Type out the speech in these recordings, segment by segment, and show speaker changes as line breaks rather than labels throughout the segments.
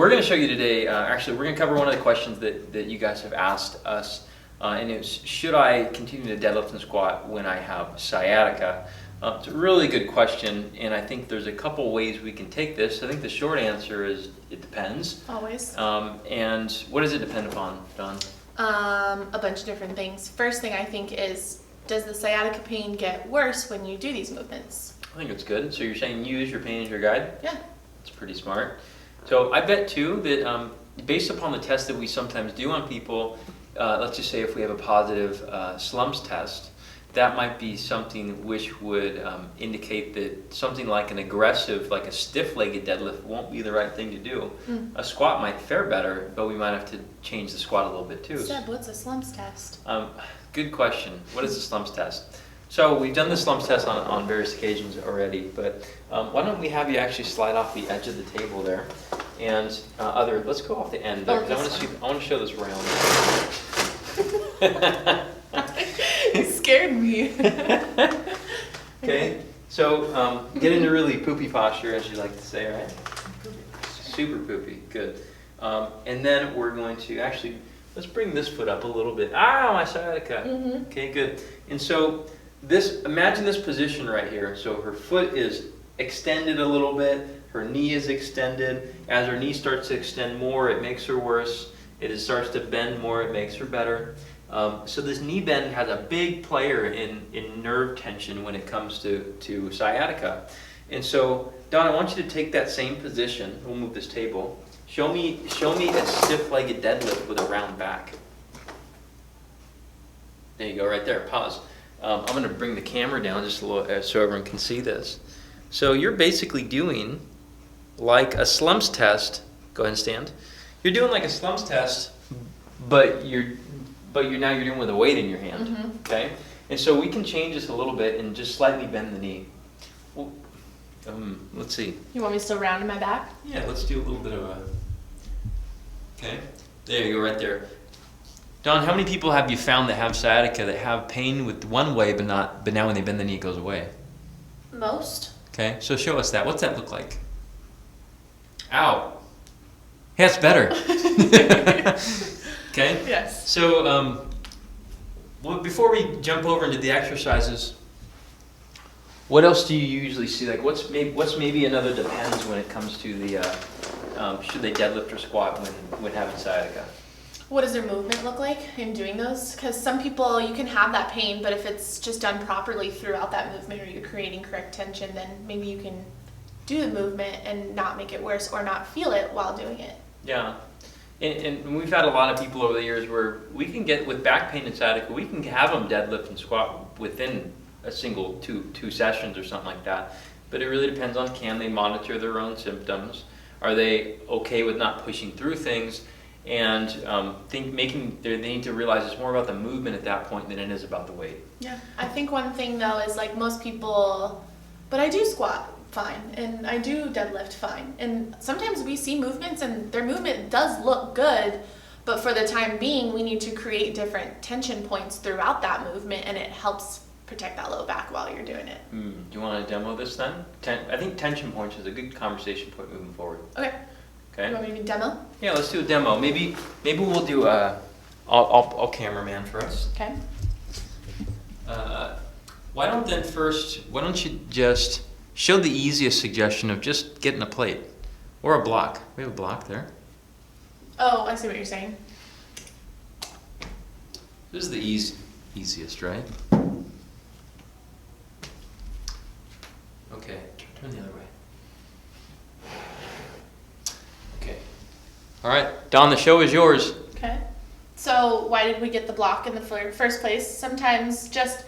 we're going to show you today, actually we're going to cover one of the questions that you guys have asked us, and it's, should I continue to deadlift and squat when I have sciatica? It's a really good question, and I think there's a couple ways we can take this. I think the short answer is it depends.
Always.
And what does it depend upon, Dawn?
A bunch of different things. First thing I think is, does the sciatica pain get worse when you do these movements? I
think it's good. So you're saying use your pain as your guide?
Yeah.
It's pretty smart. So I bet too that based upon the tests that we sometimes do on people, let's just say if we have a positive slumps test, that might be something which would indicate that something like an aggressive, like a stiff-legged deadlift won't be the right thing to do. A squat might fare better, but we might have to change the squat a little bit too.
Seb, what's a slumps test?
Good question. What is the slumps test? So we've done the slumps test on various occasions already, but why don't we have you actually slide off the edge of the table there, and let's go off the end there, because I want to show this round.
You scared me.
Okay, so get into really poopy posture, as you like to say, right? Super poopy, good. And then we're going to actually, let's bring this foot up a little bit. Ah, my sciatica. Okay, good. And so imagine this position right here. So her foot is extended a little bit, her knee is extended. As her knee starts to extend more, it makes her worse. It starts to bend more, it makes her better. So this knee bend has a big player in nerve tension when it comes to sciatica. And so, Dawn, I want you to take that same position. We'll move this table. Show me a stiff-legged deadlift with a round back. There you go, right there. Pause. I'm going to bring the camera down just a little so everyone can see this. So you're basically doing like a slumps test. Go ahead and stand. You're doing like a slumps test, but you're doing with a weight in your hand, okay? And so we can change this a little bit and just slightly bend the knee. Well, let's see.
You want me to still round in my back?
Yeah, let's do a little bit of a, okay? There you go, right there. Dawn, how many people have you found that have sciatica that have pain with one way, but now when they bend the knee, it goes away?
Most.
Okay, so show us that. What's that look like? Ow. Yeah, it's better. Okay?
Yes.
So, before we jump over into the exercises, what else do you usually see? Like, what's maybe another depends when it comes to the should they deadlift or squat when having sciatica?
What does their movement look like in doing those? Because some people, you can have that pain, but if it's just done properly throughout that movement, or you're creating correct tension, then maybe you can do the movement and not make it worse or not feel it while doing it.
Yeah. And we've had a lot of people over the years where we can get, with back pain and sciatica, we can have them deadlift and squat within a single two sessions or something like that. But it really depends on, can they monitor their own symptoms? Are they okay with not pushing through things? And they need to realize it's more about the movement at that point than it is about the weight. Yeah.
I think one thing though is, like, most people, but I do squat fine and I do deadlift fine, and sometimes we see movements and their movement does look good, but for the time being we need to create different tension points throughout that movement, and it helps protect that low back while you're doing it.
Do you want to demo this then? I think tension points is a good conversation point moving forward.
Okay. You want me to demo?
Yeah, let's do a demo. Maybe we'll do I'll cameraman for us.
Okay.
Why don't you just show the easiest suggestion of just getting a plate or a block. We have a block there.
Oh, I see what you're saying.
This is the easiest, right? Okay, turn the other way. Okay. All right, Dawn, the show is yours.
Okay. So why did we get the block in the first place? Sometimes just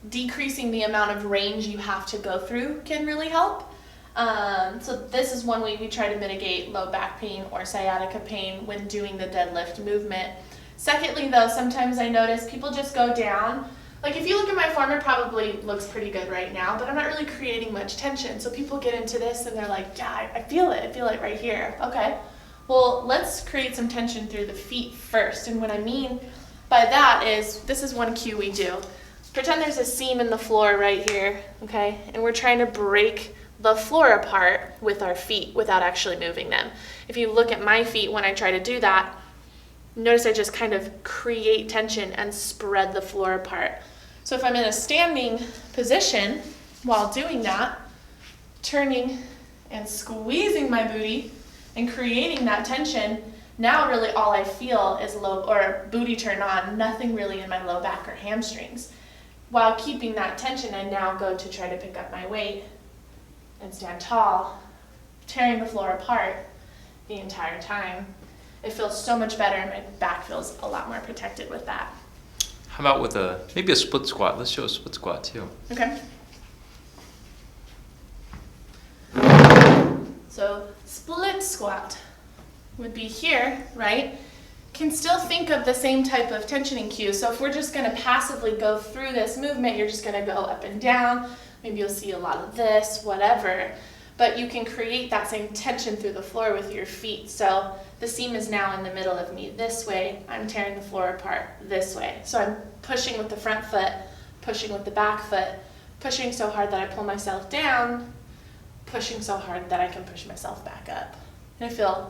decreasing the amount of range you have to go through can really help. So this is one way we try to mitigate low back pain or sciatica pain when doing the deadlift movement. Secondly, though, sometimes I notice people just go down. Like, if you look at my form, it probably looks pretty good right now, but I'm not really creating much tension. So people get into this and they're like, yeah, I feel it. I feel it right here. Okay. Well, let's create some tension through the feet first. And what I mean by that is, this is one cue we do. Pretend there's a seam in the floor right here, okay? And we're trying to break the floor apart with our feet without actually moving them. If you look at my feet when I try to do that, notice I just kind of create tension and spread the floor apart. So if I'm in a standing position while doing that, turning and squeezing my booty and creating that tension, now really all I feel is low or booty turn on, nothing really in my low back or hamstrings. While keeping that tension, I now go to try to pick up my weight and stand tall, tearing the floor apart the entire time. It feels so much better, and my back feels a lot more protected with that.
How about with maybe a split squat? Let's show a split squat too.
Okay. So split squat would be here, right? Can still think of the same type of tensioning cues. So if we're just going to passively go through this movement, you're just going to go up and down. Maybe you'll see a lot of this, whatever. But you can create that same tension through the floor with your feet. So the seam is now in the middle of me this way. I'm tearing the floor apart this way. So I'm pushing with the front foot, pushing with the back foot, pushing so hard that I pull myself down, pushing so hard that I can push myself back up. And I feel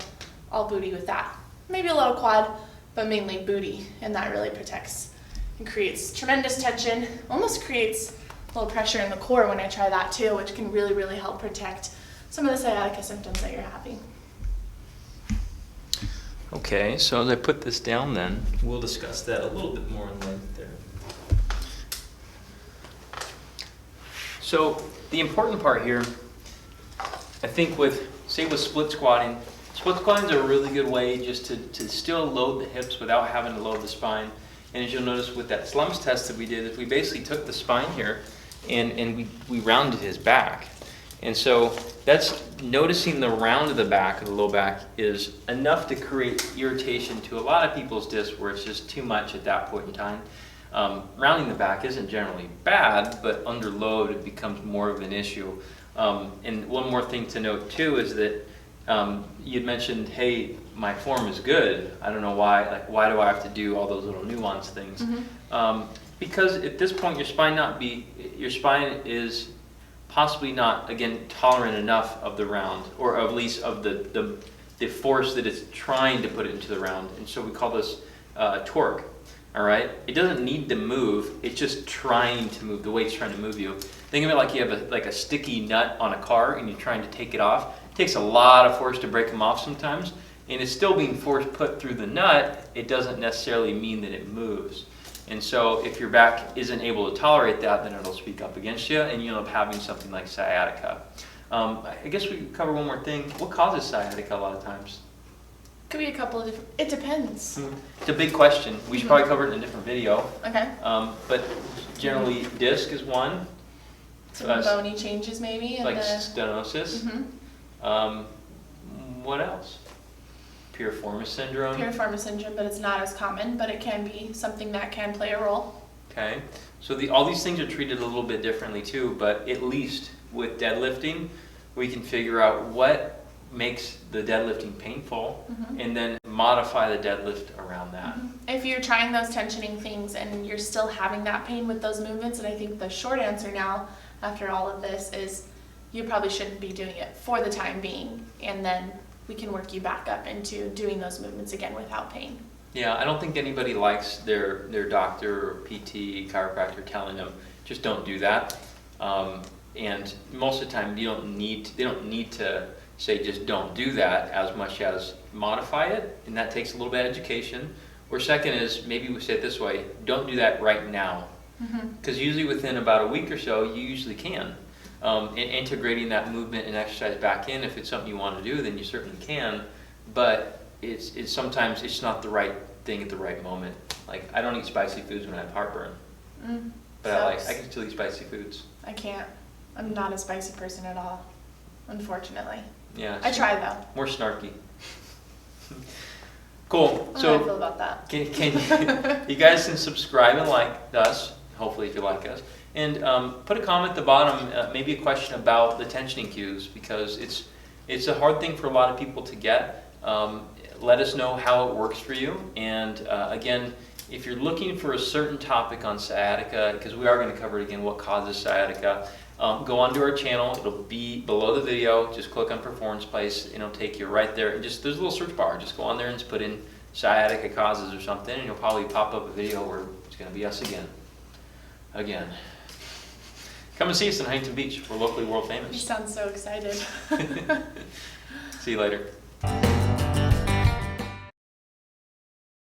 all booty with that. Maybe a little quad, but mainly booty. And that really protects and creates tremendous tension, almost creates a little pressure in the core when I try that too, which can really, really help protect some of the sciatica symptoms that you're having.
Okay, so as I put this down then, we'll discuss that a little bit more in length there. So the important part here, I think with split squatting is a really good way just to still load the hips without having to load the spine. And as you'll notice with that slumps test that we did, is we basically took the spine here and we rounded his back. And so that's noticing the round of the back, of the low back, is enough to create irritation to a lot of people's discs where it's just too much at that point in time. Rounding the back isn't generally bad, but under load it becomes more of an issue. And one more thing to note too is that you'd mentioned, hey, my form is good. I don't know why. Like, why do I have to do all those little nuance things? Mm-hmm. Because at this point, your spine is possibly not, again, tolerant enough of the round, or at least of the force that it's trying to put it into the round. And so we call this torque. All right. It doesn't need to move. It's just trying to move. The weight's trying to move you. Think of it like you have a sticky nut on a car and you're trying to take it off. It takes a lot of force to break them off sometimes, and it's still being put through the nut. It doesn't necessarily mean that it moves. And so if your back isn't able to tolerate that, then it'll speak up against you, and you end up having something like sciatica. I guess we could cover one more thing. What causes sciatica a lot of times?
Could be a couple of different, it depends.
It's a big question. We should probably cover it in a different video.
Okay.
But generally, disc is one.
Some bony changes maybe.
Like stenosis.
Mm-hmm.
What else? Piriformis syndrome.
Piriformis syndrome, but it's not as common, but it can be something that can play a role.
Okay. So all these things are treated a little bit differently too, but at least with deadlifting, we can figure out what makes the deadlifting painful, mm-hmm. and then modify the deadlift around that.
Mm-hmm. If you're trying those tensioning things and you're still having that pain with those movements, and I think the short answer now after all of this is you probably shouldn't be doing it for the time being, and then we can work you back up into doing those movements again without pain. Yeah,
I don't think anybody likes their doctor or PT, chiropractor telling them just don't do that. And most of the time they don't need to say just don't do that as much as modify it, and that takes a little bit of education. Or second is, maybe we say it this way, don't do that right now. Because usually within about a week or so, you usually can. And integrating that movement and exercise back in, if it's something you want to do, then you certainly can. But it's sometimes it's not the right thing at the right moment. Like, I don't eat spicy foods when I have heartburn. But I can still eat spicy foods.
I can't. I'm not a spicy person at all, unfortunately.
Yeah.
I try though.
More snarky. Cool.
I don't know how I feel about that.
Can you guys can subscribe and like us, hopefully if you like us. And put a comment at the bottom, maybe a question about the tensioning cues, because it's a hard thing for a lot of people to get. Let us know how it works for you. And again, if you're looking for a certain topic on sciatica, because we are going to cover it again, what causes sciatica, Go onto our channel. It'll be below the video. Just click on Performance Place, and it'll take you right there. And just there's a little search bar. Just go on there and just put in sciatica causes or something, and you'll probably pop up a video where it's going to be us again. Come and see us in Huntington Beach. We're locally world
You
famous.
sound so excited.
See you later.